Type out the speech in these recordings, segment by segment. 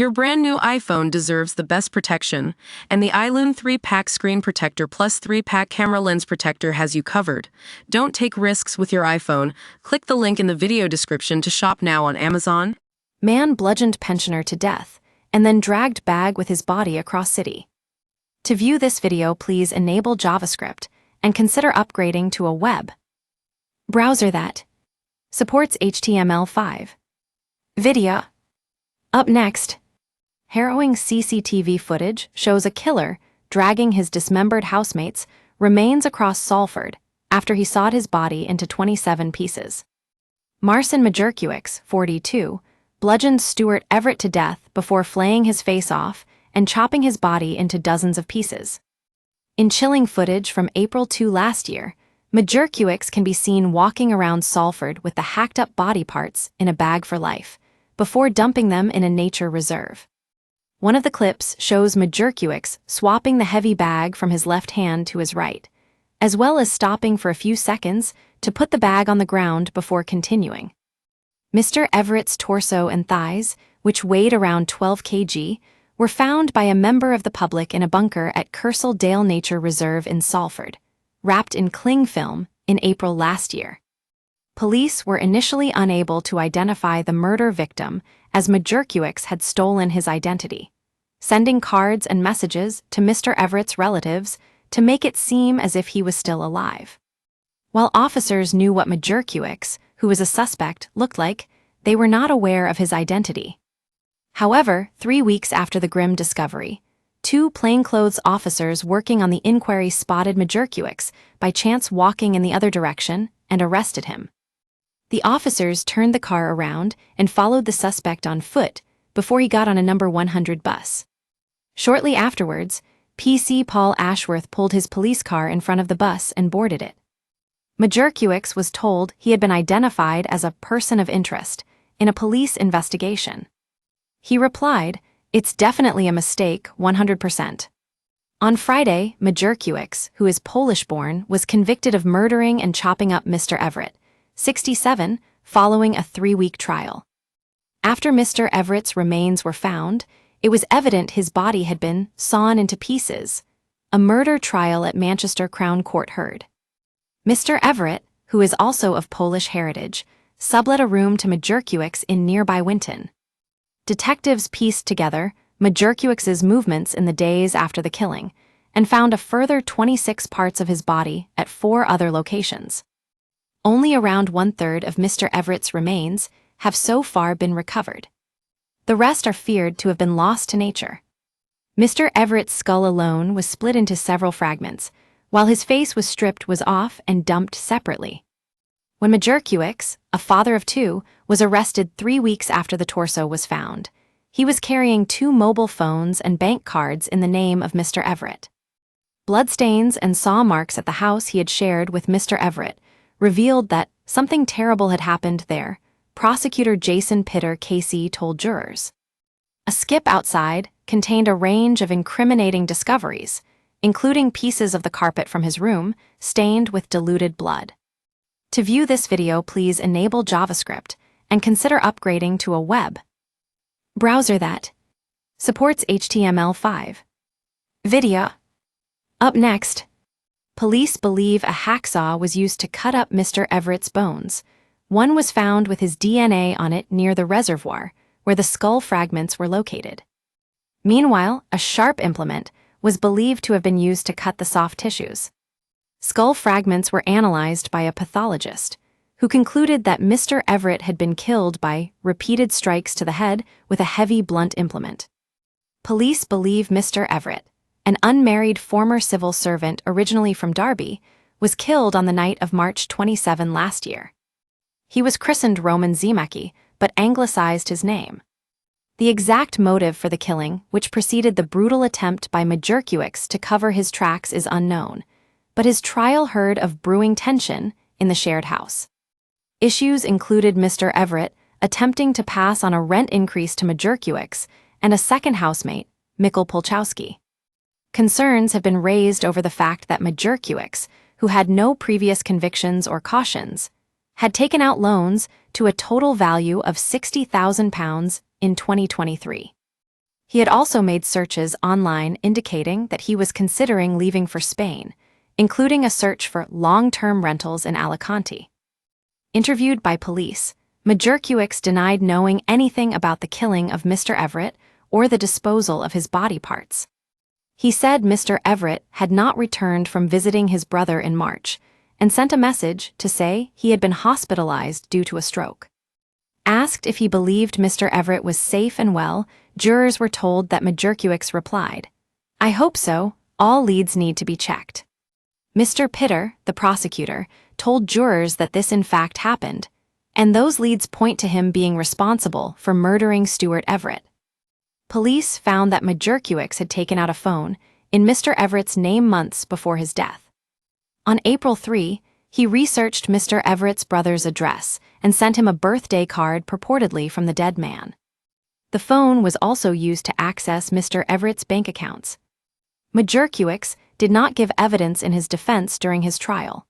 Your brand new iPhone deserves the best protection, and the iLune 3-Pack Screen Protector Plus 3-Pack Camera Lens Protector has you covered. Don't take risks with your iPhone. Click the link in the video description to shop now on Amazon. Man bludgeoned pensioner to death, and then dragged bag with his body across city. To view this video, please enable JavaScript, and consider upgrading to a web browser that supports HTML5. Video. Up next, harrowing CCTV footage shows a killer dragging his dismembered housemate's remains across Salford after he sawed his body into 27 pieces. Marcin Majurkiewicz, 42, bludgeoned Stuart Everett to death before flaying his face off and chopping his body into dozens of pieces. In chilling footage from April 2 last year, Majurkiewicz can be seen walking around Salford with the hacked-up body parts in a bag for life, before dumping them in a nature reserve. One of the clips shows Majurkiewicz swapping the heavy bag from his left hand to his right, as well as stopping for a few seconds to put the bag on the ground before continuing. Mr. Everett's torso and thighs, which weighed around 12 kg, were found by a member of the public in a bunker at Kersal Dale Nature Reserve in Salford, wrapped in cling film in April last year. Police were initially unable to identify the murder victim as Majurkiewicz had stolen his identity, sending cards and messages to Mr. Everett's relatives to make it seem as if he was still alive. While officers knew what Majurkiewicz, who was a suspect, looked like, they were not aware of his identity. However, 3 weeks after the grim discovery, 2 plainclothes officers working on the inquiry spotted Majurkiewicz by chance walking in the other direction and arrested him. The officers turned the car around and followed the suspect on foot before he got on a number 100 bus. Shortly afterwards, PC Paul Ashworth pulled his police car in front of the bus and boarded it. Majurkiewicz was told he had been identified as a person of interest in a police investigation. He replied, "It's definitely a mistake, 100%. On Friday, Majurkiewicz, who is Polish-born, was convicted of murdering and chopping up Mr. Everett, 67, following a 3-week trial. After Mr. Everett's remains were found, it was evident his body had been sawn into pieces. A murder trial at Manchester Crown Court heard. Mr. Everett, who is also of Polish heritage, sublet a room to Majurkiewicz in nearby Winton. Detectives pieced together Majurkiewicz's movements in the days after the killing and found a further 26 parts of his body at 4 other locations. Only around 1/3 of Mr. Everett's remains have so far been recovered. The rest are feared to have been lost to nature. Mr. Everett's skull alone was split into several fragments, while his face was stripped was off and dumped separately. When Majurkiewicz, a father of 2, was arrested 3 weeks after the torso was found, he was carrying 2 mobile phones and bank cards in the name of Mr. Everett. Bloodstains and saw marks at the house he had shared with Mr. Everett revealed that something terrible had happened there, prosecutor Jason Pitter Casey told jurors. A skip outside contained a range of incriminating discoveries, including pieces of the carpet from his room stained with diluted blood. To view this video, please enable JavaScript and consider upgrading to a web browser that supports HTML5. Video. Up next, police believe a hacksaw was used to cut up Mr. Everett's bones. One was found with his DNA on it near the reservoir, where the skull fragments were located. Meanwhile, a sharp implement was believed to have been used to cut the soft tissues. Skull fragments were analyzed by a pathologist, who concluded that Mr. Everett had been killed by repeated strikes to the head with a heavy blunt implement. Police believe Mr. Everett, an unmarried former civil servant originally from Derby, was killed on the night of March 27 last year. He was christened Roman Zemacki, but anglicized his name. The exact motive for the killing, which preceded the brutal attempt by Majurkiewicz to cover his tracks, is unknown, but his trial heard of brewing tension in the shared house. Issues included Mr. Everett attempting to pass on a rent increase to Majurkiewicz and a second housemate, Mikkel Polchowski. Concerns have been raised over the fact that Majurkiewicz, who had no previous convictions or cautions, had taken out loans to a total value of £60,000 in 2023. He had also made searches online indicating that he was considering leaving for Spain, including a search for long-term rentals in Alicante. Interviewed by police, Majorkiewicz denied knowing anything about the killing of Mr. Everett or the disposal of his body parts. He said Mr. Everett had not returned from visiting his brother in March and sent a message to say he had been hospitalized due to a stroke. Asked if he believed Mr. Everett was safe and well, jurors were told that Majorkiewicz replied, "I hope so, all leads need to be checked." Mr. Pitter, the prosecutor, told jurors that this in fact happened, and those leads point to him being responsible for murdering Stuart Everett. Police found that Majorkiewicz had taken out a phone in Mr. Everett's name months before his death. On April 3, he researched Mr. Everett's brother's address and sent him a birthday card purportedly from the dead man. The phone was also used to access Mr. Everett's bank accounts. Majorkiewicz did not give evidence in his defense during his trial.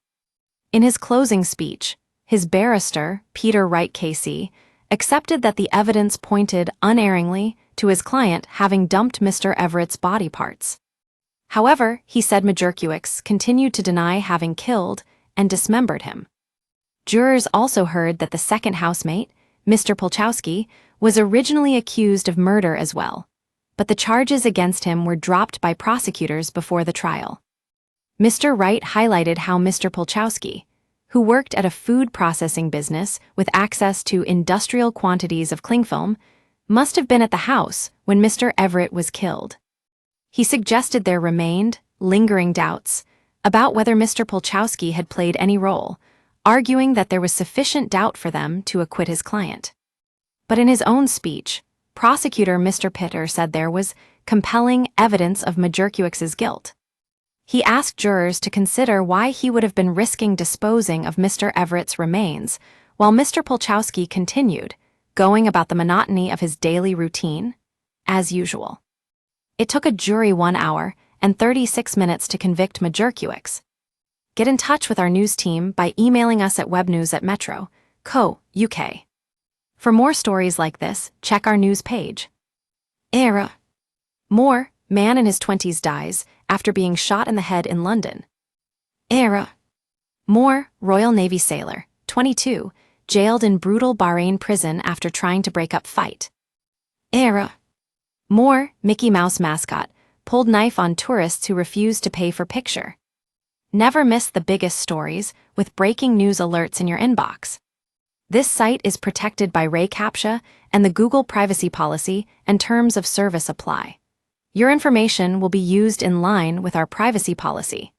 In his closing speech, his barrister, Peter Wright KC, accepted that the evidence pointed unerringly to his client having dumped Mr. Everett's body parts. However, he said Majorkiewicz continued to deny having killed and dismembered him. Jurors also heard that the second housemate, Mr. Polchowski, was originally accused of murder as well, but the charges against him were dropped by prosecutors before the trial. Mr. Wright highlighted how Mr. Polchowski, who worked at a food processing business with access to industrial quantities of cling film, must have been at the house when Mr. Everett was killed. He suggested there remained lingering doubts about whether Mr. Polchowski had played any role, arguing that there was sufficient doubt for them to acquit his client. But in his own speech, prosecutor Mr. Pitter said there was compelling evidence of Majorkiewicz's guilt. He asked jurors to consider why he would have been risking disposing of Mr. Everett's remains, while Mr. Polchowski continued, going about the monotony of his daily routine, as usual. It took a jury 1 hour and 36 minutes to convict Majorkiewicz. Get in touch with our news team by emailing us at webnews@metro.co.uk. For more stories like this, check our news page. Era. More, man in his 20s dies after being shot in the head in London. Era. More, Royal Navy sailor, 22, jailed in brutal Bahrain prison after trying to break up fight. Era. More, Mickey Mouse mascot, pulled knife on tourists who refused to pay for picture. Never miss the biggest stories with breaking news alerts in your inbox. This site is protected by Ray CAPTCHA and the Google privacy policy and terms of service apply. Your information will be used in line with our privacy policy.